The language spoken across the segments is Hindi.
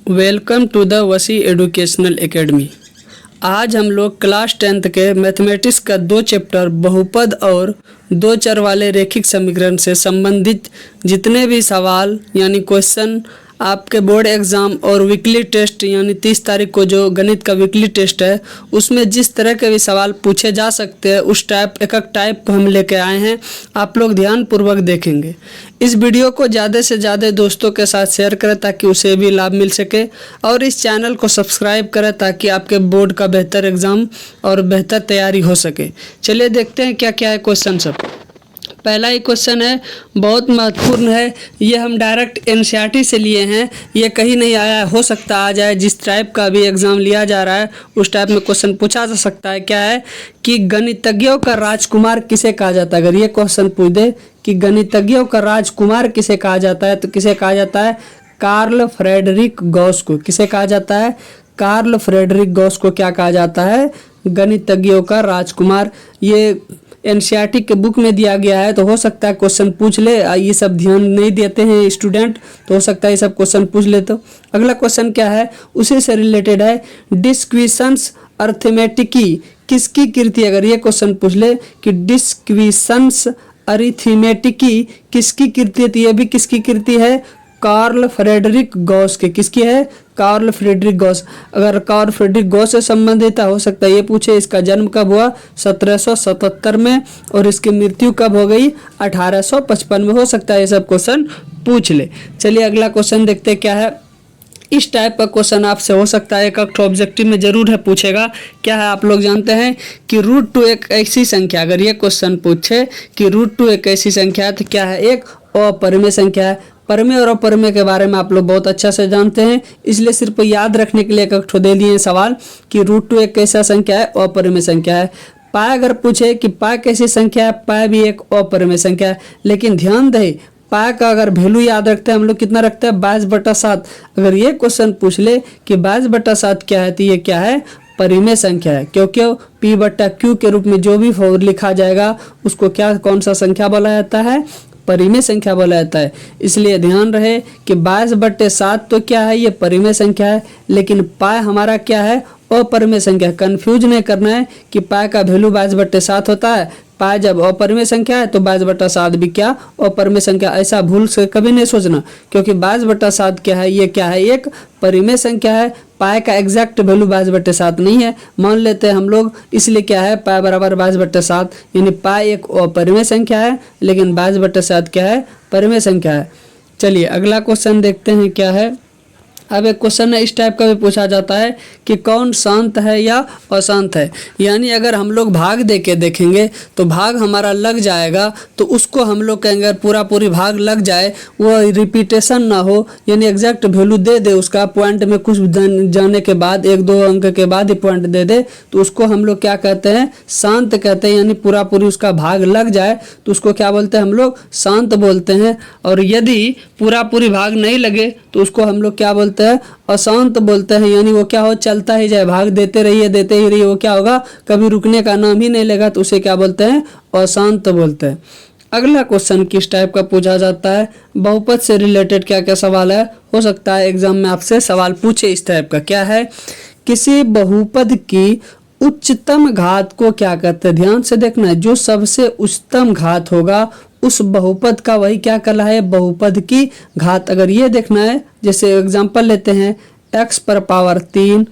वेलकम टू द वसी एजुकेशनल एकेडमी। आज हम लोग क्लास 10th के मैथमेटिक्स का 2 चैप्टर बहुपद और 2 चर वाले रैखिक समीकरण से संबंधित जितने भी सवाल यानी क्वेश्चन आपके बोर्ड एग्ज़ाम और वीकली टेस्ट यानी 30 तारीख को जो गणित का वीकली टेस्ट है उसमें जिस तरह के भी सवाल पूछे जा सकते हैं उस एक टाइप को हम लेके आए हैं। आप लोग ध्यानपूर्वक देखेंगे। इस वीडियो को ज़्यादा से ज़्यादा दोस्तों के साथ शेयर करें ताकि उसे भी लाभ मिल सके और इस चैनल को सब्सक्राइब करें ताकि आपके बोर्ड का बेहतर एग्ज़ाम और बेहतर तैयारी हो सके। चलिए देखते हैं क्या क्या है क्वेश्चन सब। पहला ही क्वेश्चन है, बहुत महत्वपूर्ण है। ये हम डायरेक्ट एनसीईआरटी से लिए हैं, ये कहीं नहीं आया है, हो सकता आ जाए। जिस टाइप का भी एग्ज़ाम लिया जा रहा है उस टाइप में क्वेश्चन पूछा जा सकता है। क्या है कि गणितज्ञों का राजकुमार किसे कहा जाता है। अगर ये क्वेश्चन पूछ दे कि गणितज्ञों का राजकुमार किसे कहा जाता है तो किसे कहा जाता है, कार्ल फ्रेडरिक गॉस को। किसे कहा जाता है, कार्ल फ्रेडरिक गॉस को क्या कहा जाता है, गणितज्ञों का राजकुमार। ये एनसीईआरटी के बुक में दिया गया है तो हो सकता है क्वेश्चन पूछ ले। ये सब ध्यान नहीं देते हैं स्टूडेंट तो हो सकता है ये सब क्वेश्चन पूछ ले। तो अगला क्वेश्चन क्या है, उसी से रिलेटेड है, डिस्क्विशंस अर्थमेटिकी किसकी कृति। अगर ये क्वेश्चन पूछ ले कि डिस्क्विशंस अरिथमेटिकी किसकी कृति है तो ये भी किसकी कृति है, कार्ल फ्रेडरिक गॉस के। किसकी है, कार्ल फ्रेडरिक गॉस। अगर कार्ल फ्रेडरिक गॉस से संबंधित हो सकता है ये पूछे इसका जन्म कब हुआ, 1777 में, और इसकी मृत्यु कब हो गई, 1855 में। हो सकता है ये सब क्वेश्चन पूछ ले। चलिए अगला क्वेश्चन देखते हैं क्या है। इस टाइप का क्वेश्चन आपसे हो सकता है एक ऑब्जेक्टिव में जरूर है पूछेगा। क्या है, आप लोग जानते हैं कि √2 एक ऐसी संख्या। अगर ये क्वेश्चन पूछे कि √2 एक ऐसी संख्या है तो क्या है, एक अपरिमेय संख्या है। परिमेय और अपरिमेय के बारे में आप लोग बहुत अच्छा से जानते हैं, इसलिए सिर्फ याद रखने के लिए एक ठो दे दिए सवाल कि √2 एक कैसा संख्या है, अपरिमेय संख्या है। पाई अगर पूछे कि पाई कैसी संख्या है, पाई भी एक अपरिमेय संख्या है। लेकिन ध्यान दें, पाई का अगर वैल्यू याद रखते हैं हम लोग कितना रखते हैं, 22/7। अगर ये क्वेश्चन पूछ ले कि 22/7 क्या है तो ये क्या है, परिमेय संख्या है। क्योंकि P/Q के रूप में जो भी लिखा जाएगा उसको क्या, कौन सा संख्या बोला जाता है, परिमेय संख्या बोला जाता है। इसलिए ध्यान रहे कि 22/7 तो क्या है, ये परिमेय संख्या है। लेकिन पाई हमारा क्या है, अपरिमेय संख्या। कंफ्यूज नहीं करना है कि पाई का वैल्यू 22/7 होता है। पाई जब अपरिमेय संख्या है तो 22/7 भी क्या, अपरिमेय संख्या। ऐसा भूल से कभी नहीं सोचना, क्योंकि 22/7 क्या है, ये क्या है, एक परिमेय संख्या है। पाई का एग्जैक्ट वैल्यू 22/7 नहीं है, मान लेते हैं हम लोग। इसलिए क्या है, पाई बराबर 22/7, यानी पाई एक अपरिमेय संख्या है लेकिन 22/7 क्या है, परिमेय संख्या है। चलिए अगला क्वेश्चन देखते हैं क्या है। अब एक क्वेश्चन इस टाइप का भी पूछा जाता है कि कौन शांत है या अशांत है। यानी अगर हम लोग भाग दे के देखेंगे तो भाग हमारा लग जाएगा तो उसको हम लोग कहेंगे, अगर पूरी भाग लग जाए, वो रिपीटेशन ना हो, यानी एग्जैक्ट वैल्यू दे दे उसका, पॉइंट में कुछ जाने के बाद 1-2 अंक के बाद ही पॉइंट दे दे तो उसको हम लोग क्या कहते हैं, शांत कहते हैं। यानी पूरी उसका भाग लग जाए तो उसको क्या बोलते हैं, हम लोग शांत बोलते हैं। और यदि पूरी भाग नहीं लगे तो उसको हम लोग क्या बोलते हैं, अशांत बोलते हैं। यानी वो क्या हो, चलता ही जाए, भाग देते ही रहिए, वो क्या होगा, कभी रुकने का नाम ही नहीं लेगा, तो उसे क्या बोलते हैं, अशांत बोलते हैं। अगला क्वेश्चन किस टाइप का पूछा जाता है, बहुपद से रिलेटेड क्या क्या सवाल है, हो सकता है एग्जाम में आपसे सवाल पूछे इस टाइप का। क्या है, किसी बहुपद की उच्चतम घात को क्या कहते हैं। ध्यान से देखना है, जो सबसे उच्चतम घात होगा उस बहुपद का वही क्या कहलाए, बहुपद की घात। अगर ये देखना है, जैसे एग्जांपल लेते हैं, x⁻3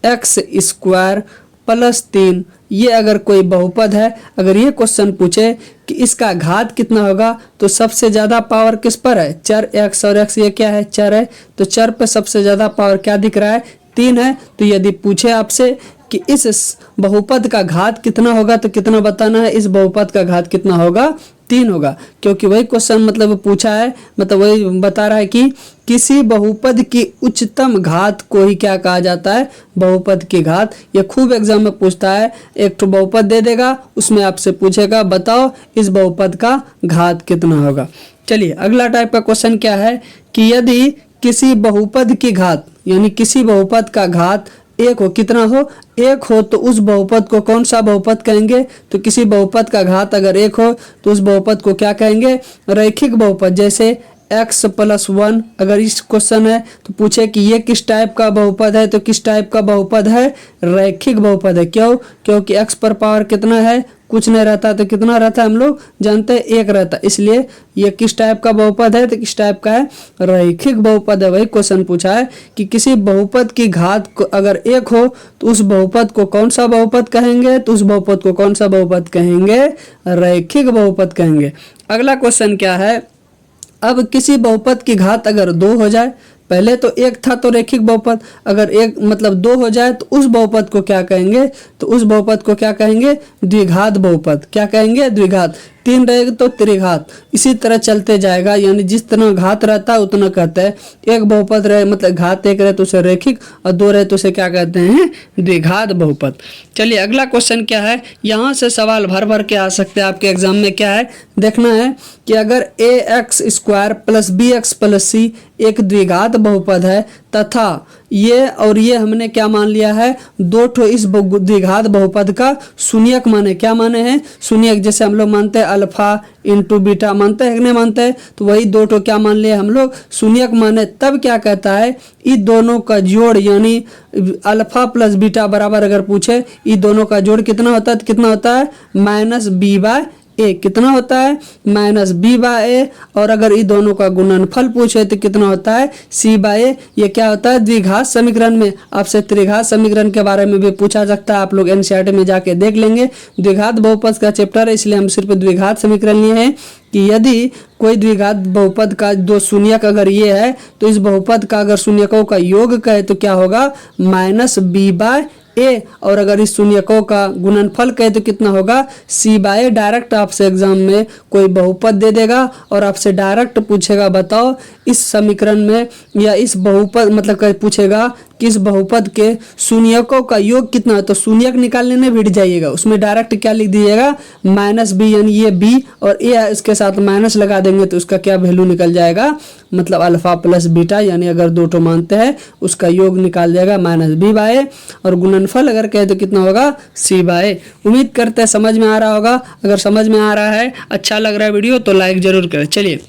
x² + 3, ये अगर कोई बहुपद है, अगर ये क्वेश्चन पूछे कि इसका घात कितना होगा तो सबसे ज़्यादा पावर किस पर है, चर x, और x ये क्या है, चर है, तो चर पे सबसे ज़्यादा पावर क्या दिख रहा है, 3 है। तो यदि पूछे आपसे कि इस बहुपद का घात कितना होगा तो कितना बताना है, इस बहुपद का घात कितना होगा, 3 होगा। क्योंकि वही क्वेश्चन मतलब पूछा है, मतलब वही बता रहा है कि किसी बहुपद की उच्चतम घात को ही क्या कहा जाता है, बहुपद की घात। ये खूब एग्जाम में पूछता है, एक तो बहुपद दे देगा, उसमें आपसे पूछेगा बताओ इस बहुपद का घात कितना होगा। चलिए अगला टाइप का क्वेश्चन क्या है कि यदि किसी बहुपद की घात, यानी किसी बहुपद का घात 1 हो, कितना हो, 1 हो, तो उस बहुपद को कौन सा बहुपद कहेंगे, तो किसी बहुपद का घात अगर 1 हो तो उस बहुपद को क्या कहेंगे, रैखिक बहुपद। जैसे x प्लस 1, अगर इस क्वेश्चन है तो पूछे कि ये किस टाइप का बहुपद है, तो किस टाइप का बहुपद है, रैखिक बहुपद है। क्यों? क्योंकि x पर पावर कितना है, कुछ नहीं रहता, तो कितना रहता है हम लोग जानते हैं, 1 रहता। इसलिए ये किस टाइप का बहुपद है, तो किस टाइप का है, रैखिक बहुपद है। वही क्वेश्चन पूछा है कि किसी बहुपद की घात अगर 1 हो तो उस बहुपद को कौन सा बहुपद कहेंगे, तो उस बहुपद को कौन सा बहुपद कहेंगे, रैखिक बहुपद कहेंगे। अगला क्वेश्चन क्या है, अब किसी बहुपद की घात अगर 2 हो जाए, पहले तो 1 था तो रैखिक बहुपद, अगर 1 मतलब 2 हो जाए तो उस बहुपद को क्या कहेंगे, तो उस बहुपद को क्या कहेंगे, द्विघात बहुपद। क्या कहेंगे, द्विघात। 3 रहेगा तो त्रिघात। इसी तरह चलते जाएगा, यानी जिस तरह घात रहता है उतना कहते हैं। एक बहुपद रहे मतलब घात 1 रहे तो उसे रैखिक, और 2 रहे तो उसे क्या कहते हैं, द्विघात बहुपद। चलिए अगला क्वेश्चन क्या है, यहाँ से सवाल भर भर के आ सकते हैं आपके एग्जाम में। क्या है देखना है कि अगर ax² plus bx plus c एक द्विघात बहुपद है तथा ये और ये हमने क्या मान लिया है, 2 ठो इस द्विघात बहुपद का शून्यक माने। क्या माने हैं, शून्यक। जैसे हम लोग मानते हैं अल्फा इंटू बीटा, मानते हैं कि नहीं मानते हैं, तो वही 2 ठो क्या मान लिए हम लोग, शून्यक माने। तब क्या कहता है, इन दोनों का जोड़ यानी अल्फा प्लस बीटा बराबर अगर पूछे इन दोनों का जोड़ कितना होता है, तो कितना होता है, -b/a। कितना होता है, -b/a। और अगर इन दोनों का गुणनफल पूछे तो कितना होता है, c/a। ये क्या होता है, द्विघात समीकरण में। आपसे त्रिघात समीकरण के बारे में भी पूछा सकता है, आप लोग एनसीईआरटी में जाके देख लेंगे। द्विघात बहुपद का चैप्टर है, इसलिए हम सिर्फ द्विघात समीकरण लिए हैं कि यदि कोई द्विघात बहुपद का 2 शून्यक अगर ये है तो इस बहुपद का अगर शून्यकों का योग कहे तो क्या होगा, -b/a। और अगर इस शून्यकों का गुणनफल कहे तो कितना होगा, c/a। डायरेक्ट आपसे एग्जाम में कोई बहुपद दे देगा और आपसे डायरेक्ट पूछेगा बताओ इस समीकरण में या इस बहुपद मतलब पूछेगा कि इस बहुपद के शून्यकों का योग कितना है, तो शून्यक निकालने में भिड़ जाइएगा। उसमें डायरेक्ट क्या लिख दीजिएगा, -b, यानी ये b और a इसके साथ माइनस लगा देंगे तो उसका क्या वैल्यू निकल जाएगा, मतलब अल्फा प्लस बीटा, यानी अगर 2 ठो मानते हैं उसका योग निकाल जाएगा -b/a। और गुणनफल अगर कहे तो कितना होगा, c/a। उम्मीद करते हैं समझ में आ रहा होगा। अगर समझ में आ रहा है, अच्छा लग रहा है वीडियो, तो लाइक जरूर करें। चलिए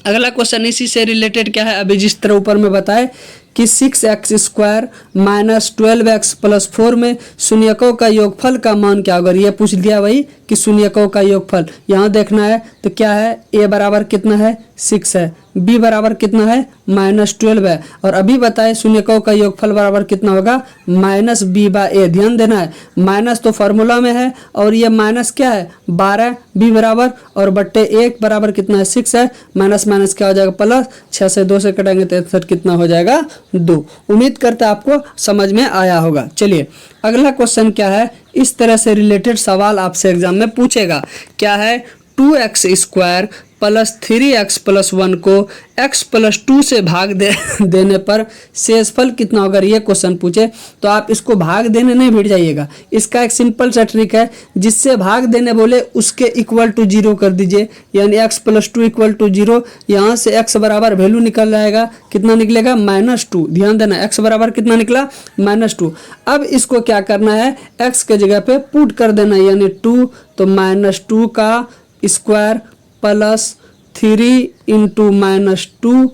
अगला क्वेश्चन इसी से रिलेटेड क्या है, अभी जिस तरह ऊपर में बताए कि 6x² माइनस 12x प्लस 4 में शून्यकों का योगफल का मान क्या होगा। ये पूछ दिया वही कि शून्यकों का योगफल यहाँ देखना है, तो क्या है, a बराबर कितना है, 6 है, b बराबर कितना है, -12 है, और अभी बताए शून्यकों का योगफल बराबर कितना होगा, -b/a। ध्यान देना है, माइनस तो फार्मूला में है और ये माइनस क्या है, 12, b बराबर और बट्टे 1 बराबर कितना है, 6 है, माइनस माइनस क्या हो जाएगा, प्लस। 6 से 2 से कटेंगे तो 61 कितना हो जाएगा, 2। उम्मीद करते आपको समझ में आया होगा। चलिए अगला क्वेश्चन क्या है, इस तरह से रिलेटेड सवाल आपसे एग्जाम में पूछेगा। क्या है, 2x² प्लस 3x प्लस 1 को x प्लस 2 से भाग देने पर शेषफल कितना होगा। ये क्वेश्चन पूछे तो आप इसको भाग देने नहीं भिड़ जाइएगा। इसका एक सिंपल सा ट्रिक है, जिससे भाग देने बोले उसके इक्वल टू 0 कर दीजिए, यानी x प्लस 2 इक्वल टू 0। यहाँ से x बराबर वैल्यू निकल जाएगा, कितना निकलेगा, -2। ध्यान देना, x बराबर कितना निकला, -2। अब इसको क्या करना है, x के जगह पे पुट कर देना, यानी 2, तो -2 का स्क्वायर प्लस 3 इंटू -2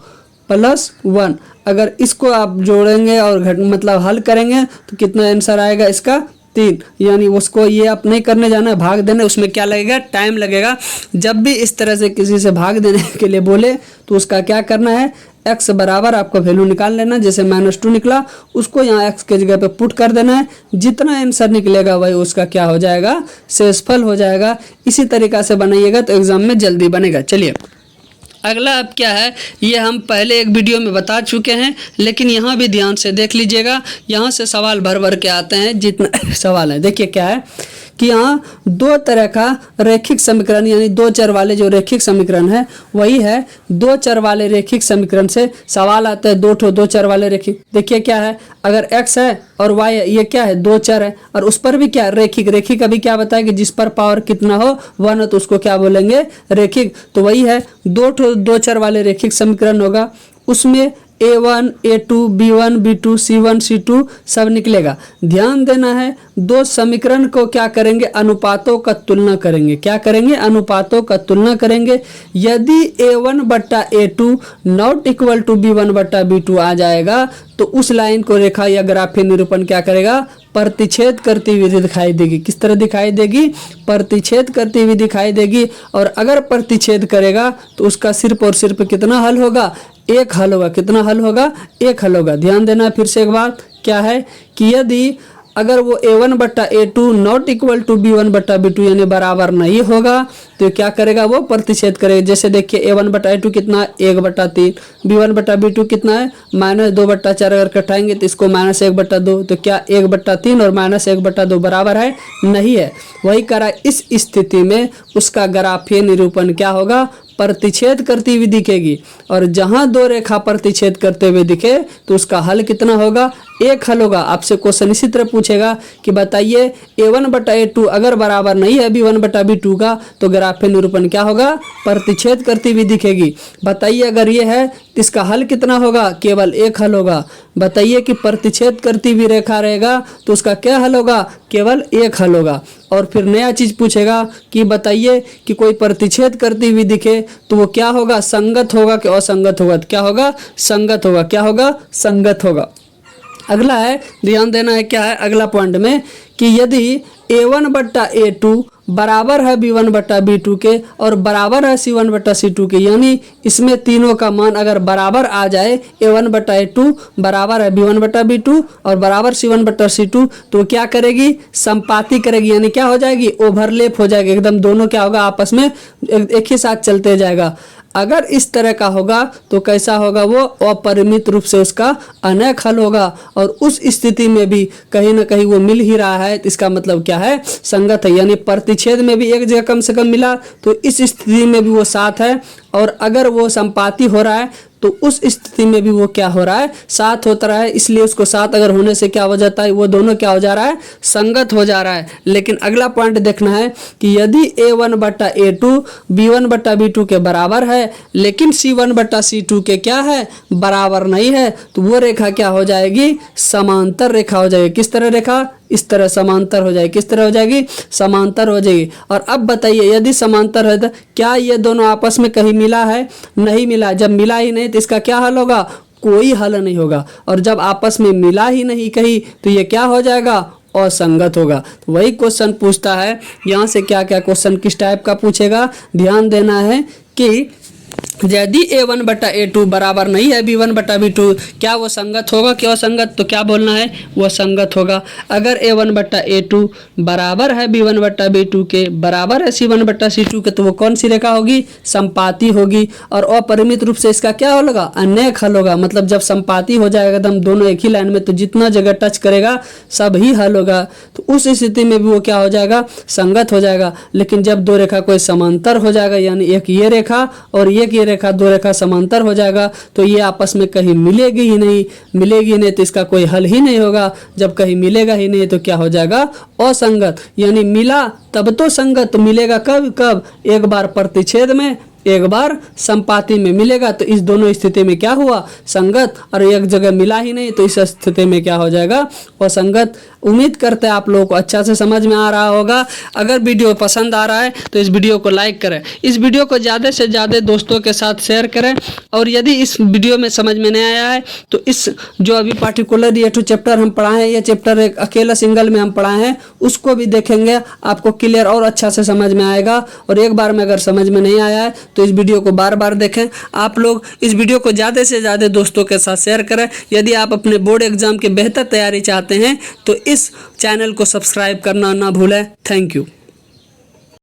प्लस 1। अगर इसको आप जोड़ेंगे और मतलब हल करेंगे तो कितना आंसर आएगा इसका, 3। यानी उसको ये आप नहीं करने जाना है भाग देने, उसमें क्या लगेगा, टाइम लगेगा। जब भी इस तरह से किसी से भाग देने के लिए बोले तो उसका क्या करना है, x बराबर आपको वैल्यू निकाल लेना। जैसे -2 निकला उसको यहाँ x के जगह पे पुट कर देना है, जितना आंसर निकलेगा वही उसका क्या हो जाएगा, शेषफल हो जाएगा। इसी तरीका से बनाइएगा तो एग्जाम में जल्दी बनेगा। चलिए अगला अब क्या है, ये हम पहले एक वीडियो में बता चुके हैं, लेकिन यहाँ भी ध्यान से देख लीजिएगा। यहाँ से सवाल भर भर के आते हैं, जितना सवाल है। देखिए क्या है कि यहाँ 2 तरह का रैखिक समीकरण, यानी 2 चर वाले जो रैखिक समीकरण है वही है। 2 चर वाले रैखिक समीकरण से सवाल आता है, 2 चर वाले रैखिक। देखिए क्या है, अगर x है और y है, ये क्या है, 2 चर है, और उस पर भी क्या रैखिक। रैखिक अभी क्या बताया कि जिस पर पावर कितना हो 1 तो उसको क्या बोलेंगे, रैखिक। तो वही है, 2 चर वाले रैखिक समीकरण होगा। उसमें A1 A2 B1 B2 C1 C2 सब निकलेगा। ध्यान देना है, दो समीकरण को क्या करेंगे, अनुपातों का तुलना करेंगे। क्या करेंगे, अनुपातों का तुलना करेंगे। यदि A1 बट्टा A2 not equal to B1 बट्टा B2 आ जाएगा तो उस लाइन को रेखा या ग्राफीय निरूपण क्या करेगा, प्रतिच्छेद करती हुई दिखाई देगी। किस तरह दिखाई देगी, प्रतिच्छेद करती हुई दिखाई देगी। और अगर प्रतिच्छेद करेगा तो उसका सिर्फ और सिर्फ कितना हल होगा, एक हल होगा। कितना हल होगा, एक हल होगा। ध्यान देना फिर से एक बार, क्या है कि यदि अगर वो A1 बट्टा A2 not equal to B1 बट्टा B2 यानी बराबर नहीं होगा तो क्या करेगा, वो प्रतिच्छेद करेगा। जैसे देखिए A1 बट्टा A2 कितना है, 1/3। B1 बट्टा B2 कितना है, -2/4। अगर कटाएंगे तो इसको -1/2। तो क्या 1/3 और -1/2 बराबर है, नहीं है। वही करा, इस स्थिति में उसका ग्राफीय निरूपण क्या होगा, प्रतिच्छेद करती हुई दिखेगी। और जहां दो रेखा प्रतिच्छेद करते हुए दिखे तो उसका हल कितना होगा, एक हल होगा। आपसे क्वेश्चन इसी तरह पूछेगा कि बताइए A1 बटा A2 अगर बराबर नहीं है B1 बटा B2 का तो ग्राफीय निरूपण क्या होगा, प्रतिच्छेद करती हुई दिखेगी। बताइए अगर ये है तो इसका हल कितना होगा, केवल एक हल होगा। बताइए कि प्रतिच्छेद करती हुई रेखा रहेगा तो उसका क्या हल होगा, केवल एक हल होगा। और फिर नया चीज पूछेगा कि बताइए कि कोई प्रतिच्छेद करती हुई दिखे तो वो क्या होगा, संगत होगा कि असंगत होगा। क्या होगा, संगत होगा। क्या होगा, संगत होगा। अगला है, ध्यान देना है, क्या है अगला पॉइंट में कि यदि A1 बट्टा A2 बराबर है B1 बट्टा B2 के और बराबर है C1 बट्टा C2 के, यानी इसमें तीनों का मान अगर बराबर आ जाए, A1 बट्टा A2 बराबर है B1 बट्टा B2 और बराबर C1 बट्टा C2, तो क्या करेगी, संपाती करेगी। यानी क्या हो जाएगी, ओवरलैप हो जाएगी एकदम। दोनों क्या होगा, आपस में एक ही साथ चलते जाएगा। अगर इस तरह का होगा तो कैसा होगा, वो अपरिमित रूप से उसका अनेक हल होगा। और उस स्थिति में भी कहीं ना कहीं वो मिल ही रहा है तो इसका मतलब क्या है, संगत है। यानी प्रतिच्छेद में भी एक जगह कम से कम मिला तो इस स्थिति में भी वो साथ है। और अगर वो संपाती हो रहा है तो उस स्थिति में भी वो क्या हो रहा है, साथ होता रहा है। इसलिए उसको साथ अगर होने से क्या हो जाता है, वो दोनों क्या हो जा रहा है, संगत हो जा रहा है। लेकिन अगला पॉइंट देखना है कि यदि A1 बट्टा A2 B1 बट्टा B2 के बराबर है लेकिन C1 बट्टा C2 के क्या है, बराबर नहीं है, तो वो रेखा क्या हो जाएगी, समांतर रेखा हो जाएगी। किस तरह रेखा, इस तरह समांतर हो जाएगी। किस तरह हो जाएगी, समांतर हो जाएगी। और अब बताइए यदि समांतर है तो क्या ये दोनों आपस में कहीं मिला है, नहीं मिला। जब मिला ही नहीं तो इसका क्या हल होगा, कोई हल नहीं होगा। और जब आपस में मिला ही नहीं कहीं तो ये क्या हो जाएगा, असंगत होगा। तो वही क्वेश्चन पूछता है यहाँ से, क्या क्या क्वेश्चन किस टाइप का पूछेगा, ध्यान देना है कि यदि A1 बटा A2 बराबर नहीं है B1 बटा B2, क्या वो संगत होगा कि असंगत, तो क्या बोलना है, वो संगत होगा। अगर A1 बटा A2 बराबर है B1 बटा B2 के, बराबर है C1 बटा C2 के, तो वो कौन सी रेखा होगी, संपाती होगी। और अपरिमित रूप से इसका क्या होगा, अनेक हल होगा। मतलब जब संपाती हो जाएगा एकदम दोनों एक ही लाइन में तो जितना जगह टच करेगा सब ही हल होगा। तो उस स्थिति में भी वो क्या हो जाएगा, संगत हो जाएगा। लेकिन जब दो रेखा कोई समांतर हो जाएगा, यानी एक ये रेखा और एक ये रेखा, दो रेखा समांतर हो जाएगा तो ये आपस में कहीं मिलेगी ही नहीं। मिलेगी नहीं तो इसका कोई हल ही नहीं होगा। जब कहीं मिलेगा ही नहीं तो क्या हो जाएगा, असंगत। यानी मिला तब तो संगत, तो मिलेगा कब कब, एक बार प्रतिच्छेद में, एक बार संपाती में मिलेगा। तो इस दोनों स्थिति में क्या हुआ, संगत। और एक जगह मिला ही नहीं तो इस स्थिति में क्या हो जाएगा, असंगत। उम्मीद करते हैं आप लोगों को अच्छा से समझ में आ रहा होगा। अगर वीडियो पसंद आ रहा है तो इस वीडियो को लाइक करें, इस वीडियो को ज़्यादा से ज़्यादा दोस्तों के साथ शेयर करें। और यदि इस वीडियो में समझ में नहीं आया है तो इस जो अभी पार्टिकुलर ये 2 चैप्टर हम पढ़ाए हैं, ये चैप्टर एक अकेला सिंगल में हम पढ़ाए हैं, उसको भी देखेंगे, आपको क्लियर और अच्छा से समझ में आएगा। और एक बार में अगर समझ में नहीं आया है तो इस वीडियो को बार बार देखें। आप लोग इस वीडियो को ज़्यादा से ज़्यादा दोस्तों के साथ शेयर करें। यदि आप अपने बोर्ड एग्जाम की बेहतर तैयारी चाहते हैं तो इस चैनल को सब्सक्राइब करना ना भूलें। Thank you.